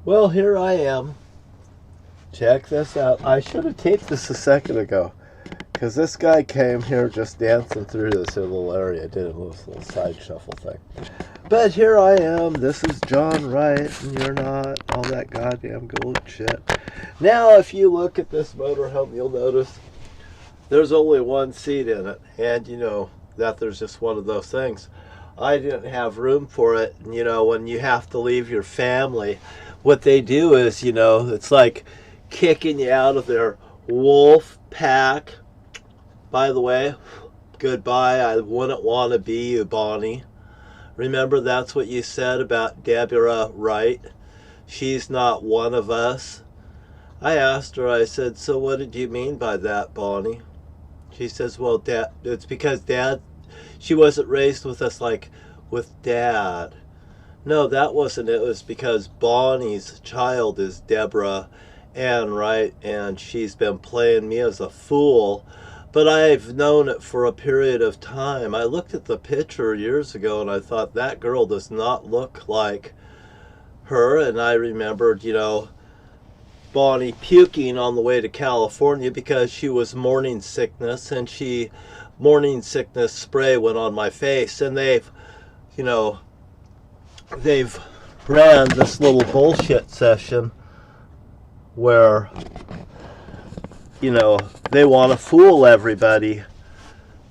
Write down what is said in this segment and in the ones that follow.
Well, here I am. Check this out. I should have taped this a second ago. Because this guy came here just dancing through this little area. Did a little side shuffle thing. But here I am. This is John Wright, and you're not. All that goddamn gold shit. Now, if you look at this motorhome, you'll notice there's only one seat in it. And you know that there's just one of those things. I didn't have room for it. You know, when you have to leave your family, what they do is, you know, it's like kicking you out of their wolf pack. By the way, goodbye. I wouldn't want to be you, Bonnie. Remember, that's what you said about Deborah Wright. She's not one of us. I asked her, I said, so what did you mean by that, Bonnie? She says, well, Dad, it's because Dad, she wasn't raised with us like with Dad. No, that wasn't it. It was because Bonnie's child is Deborah Ann Wright, and she's been playing me as a fool. But I've known it for a period of time. I looked at the picture years ago and I thought, that girl does not look like her. And I remembered, you know, Bonnie puking on the way to California because she was morning sickness, and morning sickness spray went on my face. And they've ran this little bullshit session where, you know, they want to fool everybody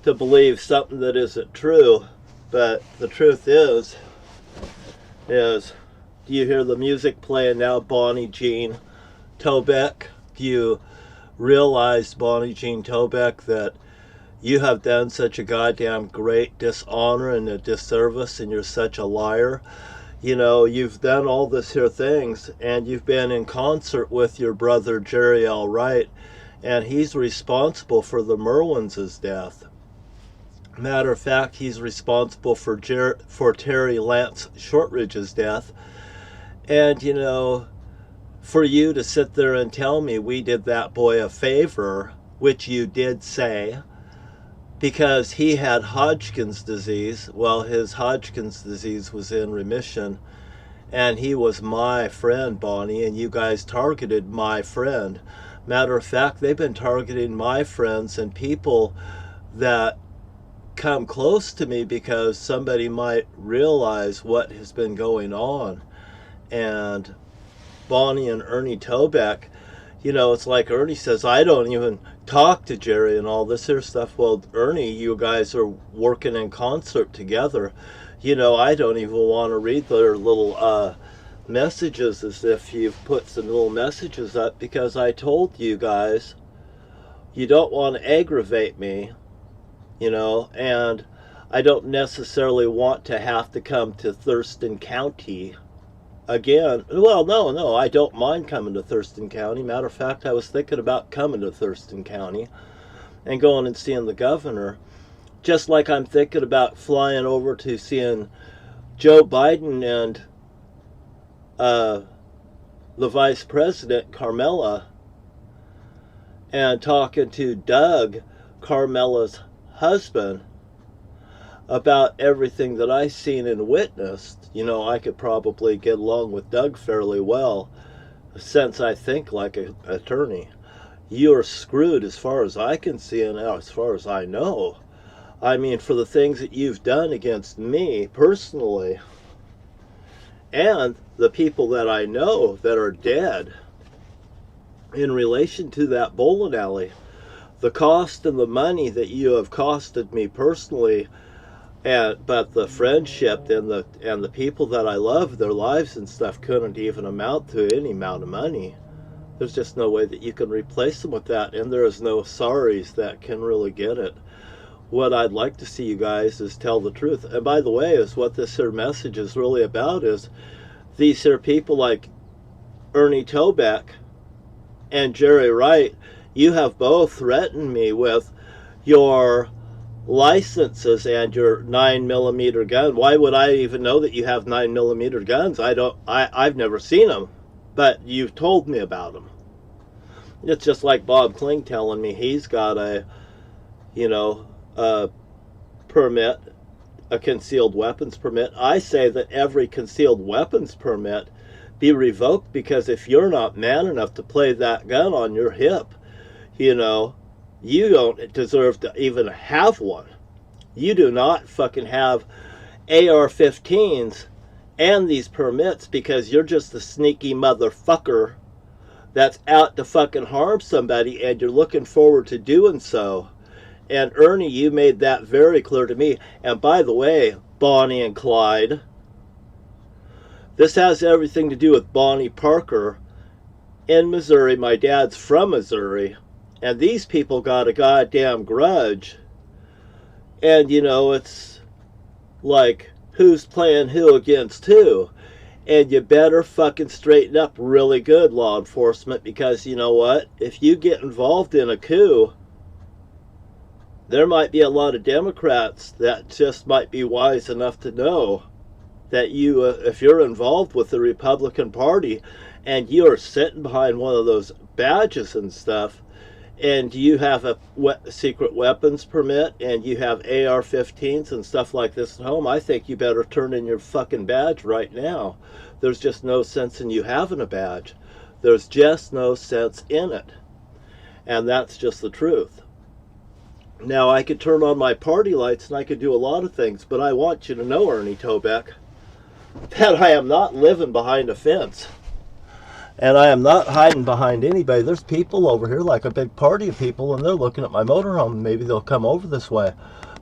to believe something that isn't true. But the truth is do you hear the music playing now, Bonnie Jean Tobeck? Do you realize, Bonnie Jean Tobeck, that you have done such a goddamn great dishonor and a disservice, and you're such a liar? You know, you've done all this here things, and you've been in concert with your brother Jerry L. Wright, and he's responsible for the Merwins' death. Matter of fact, he's responsible for Terry Lance Shortridge's death. And, you know, for you to sit there and tell me we did that boy a favor, which you did say, because he had Hodgkin's disease. Well, his Hodgkin's disease was in remission, and he was my friend, Bonnie, and you guys targeted my friend. Matter of fact, they've been targeting my friends and people that come close to me because somebody might realize what has been going on. And Bonnie and Ernie Tobeck, you know, it's like Ernie says, I don't even talk to Jerry and all this here stuff. Well, Ernie, you guys are working in concert together. You know, I don't even want to read their little messages as if you've put some little messages up, because I told you guys you don't want to aggravate me, you know, and I don't necessarily want to have to come to Thurston County again. Well, no, I don't mind coming to Thurston County. Matter of fact, I was thinking about coming to Thurston County and going and seeing the governor, just like I'm thinking about flying over to seeing Joe Biden and the vice president, Carmela, and talking to Doug, Carmela's husband, about everything that I've seen and witnessed. You know, I could probably get along with Doug fairly well, since I think like an attorney. You're screwed as far as I can see and as far as I know. I mean, for the things that you've done against me personally, and the people that I know that are dead in relation to that bowling alley, the cost and the money that you have costed me personally, but the friendship and the people that I love, their lives and stuff, couldn't even amount to any amount of money. There's just no way that you can replace them with that, and there is no sorries that can really get it. What I'd like to see you guys is tell the truth. And by the way, is what this here message is really about, is these here people like Ernie Tobeck and Jerry Wright, you have both threatened me with your licenses and your 9mm gun. Why would I even know that you have 9mm guns? I've never seen them, but you've told me about them. It's just like Bob Kling telling me he's got a permit, a concealed weapons permit. I say that every concealed weapons permit be revoked, because if you're not man enough to play that gun on your hip, you know, you don't deserve to even have one. You do not fucking have AR-15s and these permits because you're just a sneaky motherfucker that's out to fucking harm somebody, and you're looking forward to doing so. And Ernie, you made that very clear to me. And by the way, Bonnie and Clyde, this has everything to do with Bonnie Parker in Missouri. My dad's from Missouri, and these people got a goddamn grudge. And you know, it's like, who's playing who against who? And you better fucking straighten up really good, law enforcement, because you know what? If you get involved in a coup, there might be a lot of Democrats that just might be wise enough to know that you, if you're involved with the Republican Party and you are sitting behind one of those badges and stuff, and you have a secret weapons permit and you have AR-15s and stuff like this at home, I think you better turn in your fucking badge right now. There's just no sense in you having a badge. There's just no sense in it. And that's just the truth. Now, I could turn on my party lights and I could do a lot of things, but I want you to know, Ernie Tobeck, that I am not living behind a fence. And I am not hiding behind anybody. There's people over here, like a big party of people, and they're looking at my motorhome. Maybe they'll come over this way.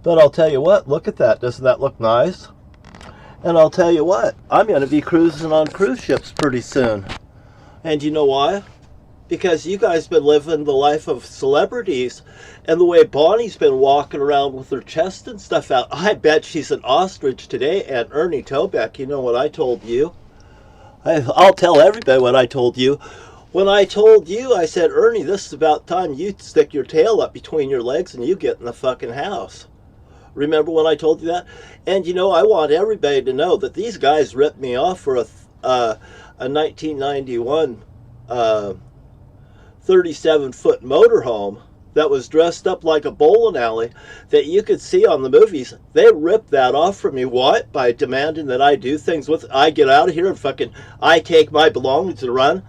But I'll tell you what, look at that. Doesn't that look nice? And I'll tell you what, I'm going to be cruising on cruise ships pretty soon. And you know why? Because you guys been living the life of celebrities, and the way Bonnie's been walking around with her chest and stuff out, I bet she's an ostrich today. And Ernie Tobeck, you know what I told you? I'll tell everybody what I told you. When I told you, I said, Ernie, this is about time you stick your tail up between your legs and you get in the fucking house. Remember when I told you that? And you know, I want everybody to know that these guys ripped me off for a 1991 37-foot motorhome that was dressed up like a bowling alley that you could see on the movies. They ripped that off from me. What? By demanding that I do things with it. I get out of here and fucking, I take my belongings and run.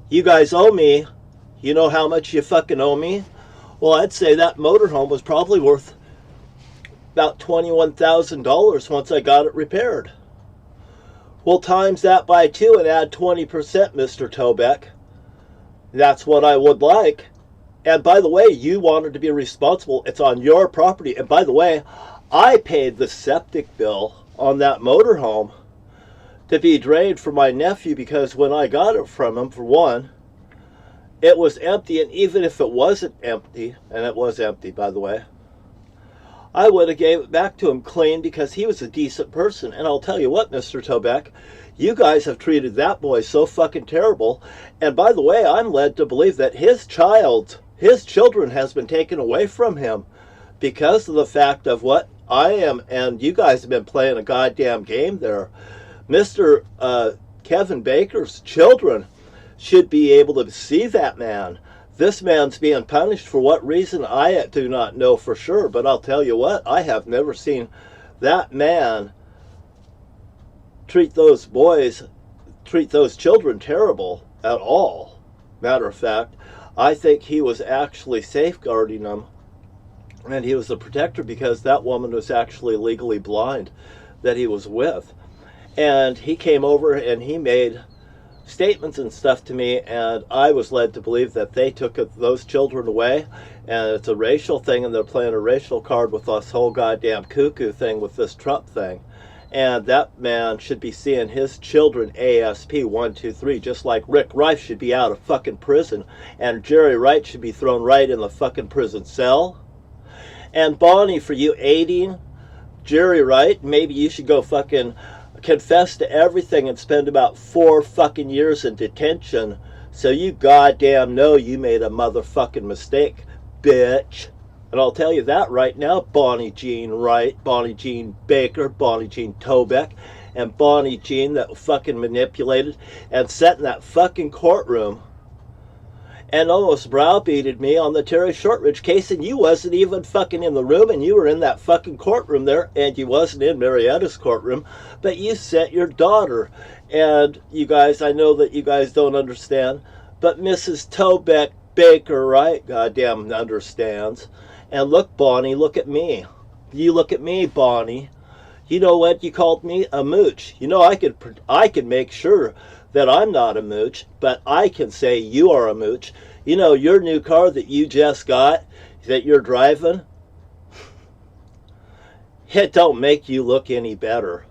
You guys owe me. You know how much you fucking owe me? Well, I'd say that motorhome was probably worth about $21,000 once I got it repaired. Well, times that by 2 and add 20%, Mr. Tobeck. That's what I would like. And by the way, you wanted to be responsible. It's on your property. And by the way, I paid the septic bill on that motorhome to be drained for my nephew, because when I got it from him, for one, it was empty. And even if it wasn't empty, and it was empty, by the way, I would have gave it back to him clean, because he was a decent person. And I'll tell you what, Mr. Tobeck, you guys have treated that boy so fucking terrible. And by the way, I'm led to believe that his children has been taken away from him because of the fact of what I am, and you guys have been playing a goddamn game there. Mr. Kevin Baker's children should be able to see that man. This man's being punished for what reason, I do not know for sure, but I'll tell you what, I have never seen that man treat those children terrible at all. Matter of fact, I think he was actually safeguarding them, and he was the protector, because that woman was actually legally blind that he was with. And he came over and he made statements and stuff to me, and I was led to believe that they took those children away, and it's a racial thing, and they're playing a racial card with this whole goddamn cuckoo thing with this Trump thing. And that man should be seeing his children ASP 1, 2, 3, just like Rick Wright should be out of fucking prison, and Jerry Wright should be thrown right in the fucking prison cell. And Bonnie, for you aiding Jerry Wright, maybe you should go fucking confess to everything and spend about 4 fucking years in detention, so you goddamn know you made a motherfucking mistake, bitch. And I'll tell you that right now, Bonnie Jean Wright, Bonnie Jean Baker, Bonnie Jean Tobeck, and Bonnie Jean that fucking manipulated and sat in that fucking courtroom and almost browbeated me on the Terry Shortridge case, and you wasn't even fucking in the room, and you were in that fucking courtroom there, and you wasn't in Marietta's courtroom, but you sent your daughter. And you guys, I know that you guys don't understand, but Mrs. Tobeck Baker, right, goddamn understands. And look, Bonnie, look at me. You look at me, Bonnie. You know what? You called me a mooch. You know, I could make sure that I'm not a mooch, but I can say you are a mooch. You know, your new car that you just got, that you're driving, it don't make you look any better.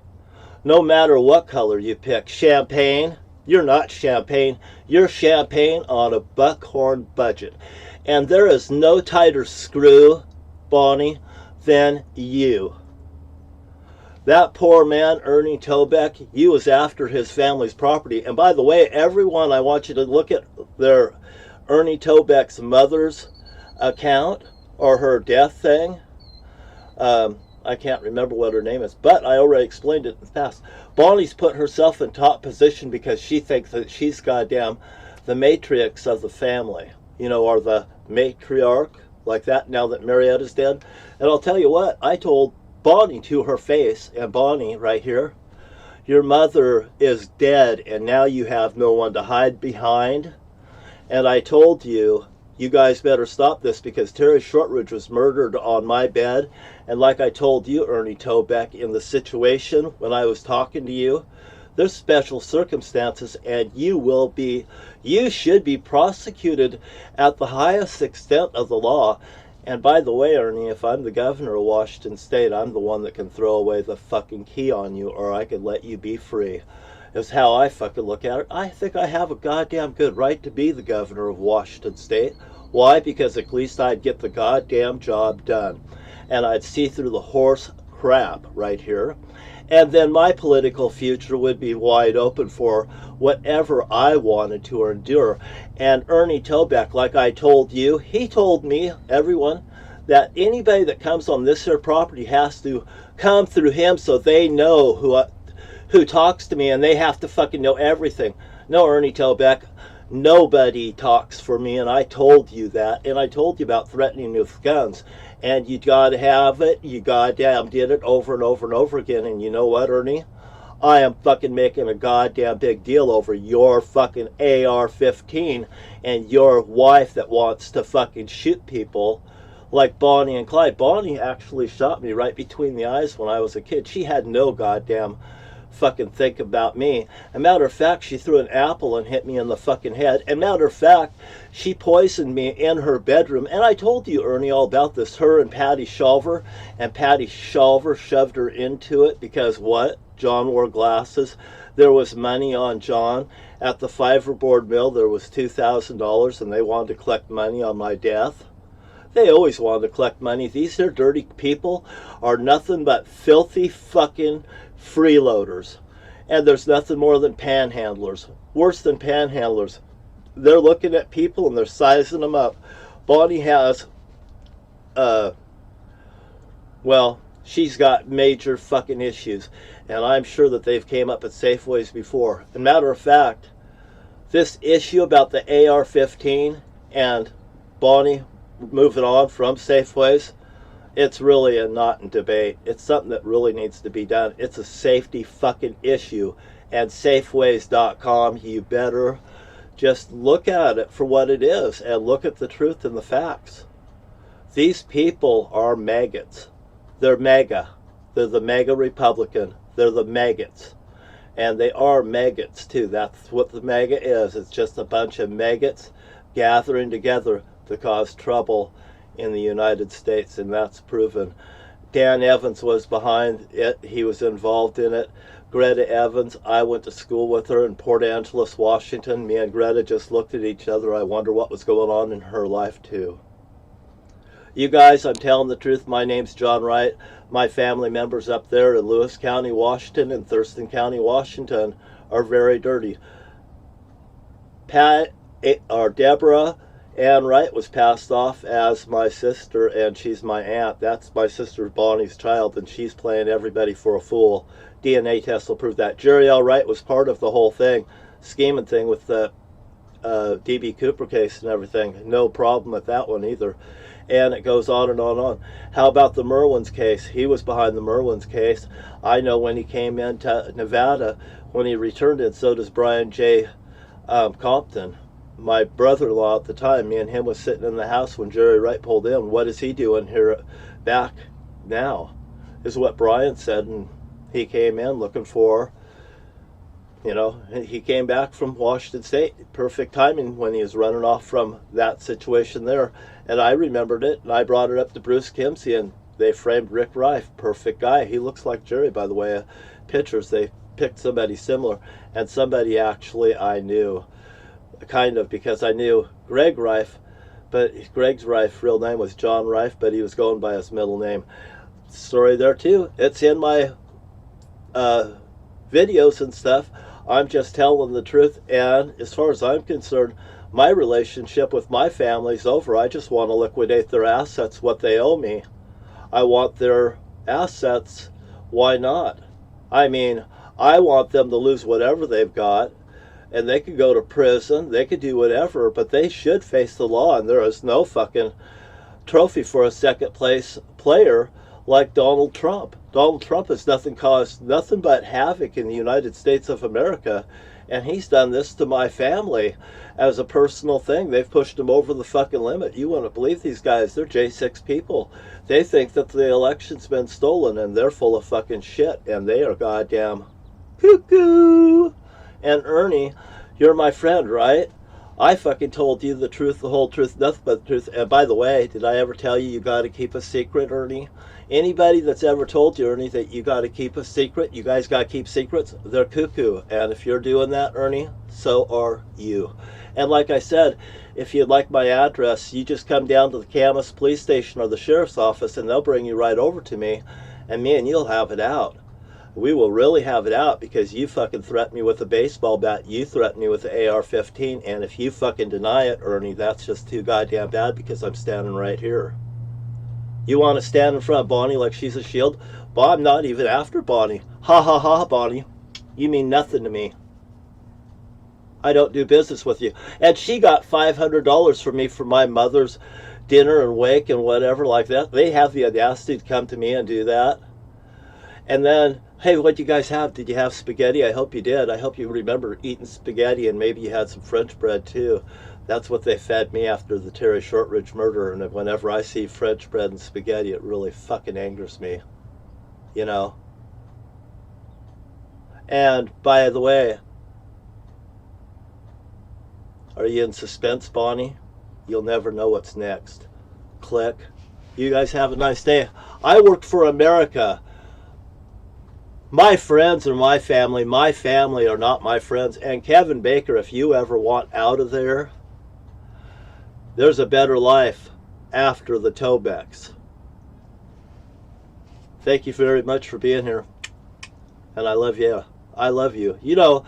No matter what color you pick. Champagne, you're not champagne. You're champagne on a buckhorn budget. And there is no tighter screw, Bonnie, than you. That poor man, Ernie Tobeck, he was after his family's property. And by the way, everyone, I want you to look at their Ernie Tobeck's mother's account or her death thing. I can't remember what her name is, but I already explained it in the past. Bonnie's put herself in top position because she thinks that she's goddamn the matrix of the family, you know, or the matriarch, like that, now that Marietta's dead. And I'll tell you what, I told Bonnie to her face, and Bonnie right here, your mother is dead and now you have no one to hide behind. And I told you, you guys better stop this because Terry Shortridge was murdered on my bed. And like I told you, Ernie Tobeck, in the situation when I was talking to you, there's special circumstances, and you should be prosecuted at the highest extent of the law. And by the way, Ernie, if I'm the governor of Washington State, I'm the one that can throw away the fucking key on you, or I could let you be free. Is how I fucking look at it. I think I have a goddamn good right to be the governor of Washington State. Why? Because at least I'd get the goddamn job done. And I'd see through the horse crap right here. And then my political future would be wide open for whatever I wanted to endure. And Ernie Tobeck, like I told you, he told me, everyone, that anybody that comes on this here property has to come through him so they know who talks to me, and they have to fucking know everything. No, Ernie Tobeck, nobody talks for me, and I told you that. And I told you about threatening with guns. And you gotta have it. You goddamn did it over and over and over again. And you know what, Ernie? I am fucking making a goddamn big deal over your fucking AR-15 and your wife that wants to fucking shoot people like Bonnie and Clyde. Bonnie actually shot me right between the eyes when I was a kid. She had no goddamn fucking think about me. As a matter of fact, she threw an apple and hit me in the fucking head. And matter of fact, she poisoned me in her bedroom. And I told you, Ernie, all about this. Her and Patty Shulver. And Patty Shulver shoved her into it because what? John wore glasses. There was money on John. At the fiberboard mill, there was $2,000, and they wanted to collect money on my death. They always wanted to collect money. These here dirty people are nothing but filthy fucking freeloaders. And there's nothing more than panhandlers. Worse than panhandlers. They're looking at people and they're sizing them up. Bonnie has, well, she's got major fucking issues. And I'm sure that they've came up at Safeways before. And matter of fact, this issue about the AR-15 and Bonnie moving on from Safeways, it's really not in debate. It's something that really needs to be done. It's a safety fucking issue. And Safeways.com, you better just look at it for what it is and look at the truth and the facts. These people are maggots. They're MAGA. They're the MAGA Republican. They're the maggots. And they are maggots too. That's what the MAGA is. It's just a bunch of maggots gathering together to cause trouble in the United States, and that's proven. Dan Evans was behind it. He was involved in it. Greta Evans, I went to school with her in Port Angeles, Washington. Me and Greta just looked at each other. I wonder what was going on in her life too. You guys, I'm telling the truth. My name's John Wright. My family members up there in Lewis County, Washington and Thurston County, Washington are very dirty. Deborah Ann Wright was passed off as my sister, and she's my aunt. That's my sister Bonnie's child, and she's playing everybody for a fool. DNA tests will prove that. Jerry L. Wright was part of the whole thing, scheming thing with the D.B. Cooper case and everything. No problem with that one either. And it goes on and on and on. How about the Merwin's case? He was behind the Merwin's case. I know when he came into Nevada, when he returned it, so does Brian J. Compton. My brother-in-law at the time, me and him was sitting in the house when Jerry Wright pulled in. What is he doing here back now? Is what Brian said, and he came in looking for, you know, he came back from Washington State. Perfect timing when he was running off from that situation there. And I remembered it, and I brought it up to Bruce Kimsey, and they framed Rick Rife. Perfect guy. He looks like Jerry, by the way. Pictures, they picked somebody similar, and somebody actually I knew, kind of, because I knew Greg Rife, but Greg's Rife real name was John Rife, but he was going by his middle name. Story there too. It's in my videos and stuff. I'm just telling the truth, and as far as I'm concerned, my relationship with my family's over. I just want to liquidate their assets, what they owe me. I want their assets. Why not? I mean, I want them to lose whatever they've got, and they could go to prison, they could do whatever, but they should face the law, and there is no fucking trophy for a second place player like Donald Trump. Donald Trump has caused nothing but havoc in the United States of America, and he's done this to my family as a personal thing. They've pushed him over the fucking limit. You wouldn't believe these guys. They're J6 people. They think that the election's been stolen, and they're full of fucking shit, and they are goddamn cuckoo. And Ernie, you're my friend, right? I fucking told you the truth, the whole truth, nothing but the truth. And by the way, did I ever tell you got to keep a secret, Ernie? Anybody that's ever told you, Ernie, that you got to keep a secret, you guys got to keep secrets, they're cuckoo. And if you're doing that, Ernie, so are you. And like I said, if you'd like my address, you just come down to the Camas police station or the sheriff's office, and they'll bring you right over to me, and me and you'll have it out. We will really have it out, because you fucking threatened me with a baseball bat, you threatened me with the AR-15, and if you fucking deny it, Ernie, that's just too goddamn bad, because I'm standing right here. You want to stand in front of Bonnie like she's a shield? Well, I'm not even after Bonnie. Ha ha ha, Bonnie. You mean nothing to me. I don't do business with you. And she got $500 from me for my mother's dinner and wake and whatever like that. They have the audacity to come to me and do that. And then, hey, what'd you guys have? Did you have spaghetti? I hope you did. I hope you remember eating spaghetti, and maybe you had some French bread too. That's what they fed me after the Terry Shortridge murder, and whenever I see French bread and spaghetti, it really fucking angers me, you know. And by the way, are you in suspense, Bonnie? You'll never know what's next. Click. You guys have a nice day. I work for America. My friends are my family. My family are not my friends. And Kevin Baker, if you ever want out of there, there's a better life after the Tobex. Thank you very much for being here. And I love you. I love you. You know,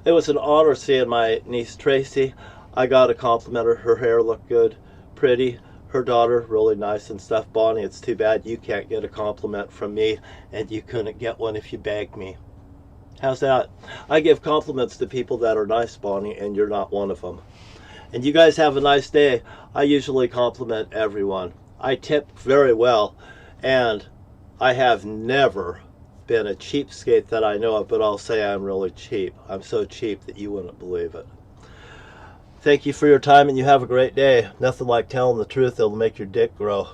it was an honor seeing my niece Tracy. I got to compliment her. Her hair looked good, pretty. Her daughter, really nice and stuff. Bonnie, it's too bad you can't get a compliment from me, and you couldn't get one if you begged me. How's that? I give compliments to people that are nice, Bonnie, and you're not one of them. And you guys have a nice day. I usually compliment everyone. I tip very well, and I have never been a cheapskate that I know of, but I'll say I'm really cheap. I'm so cheap that you wouldn't believe it. Thank you for your time, and you have a great day. Nothing like telling the truth. It'll make your dick grow.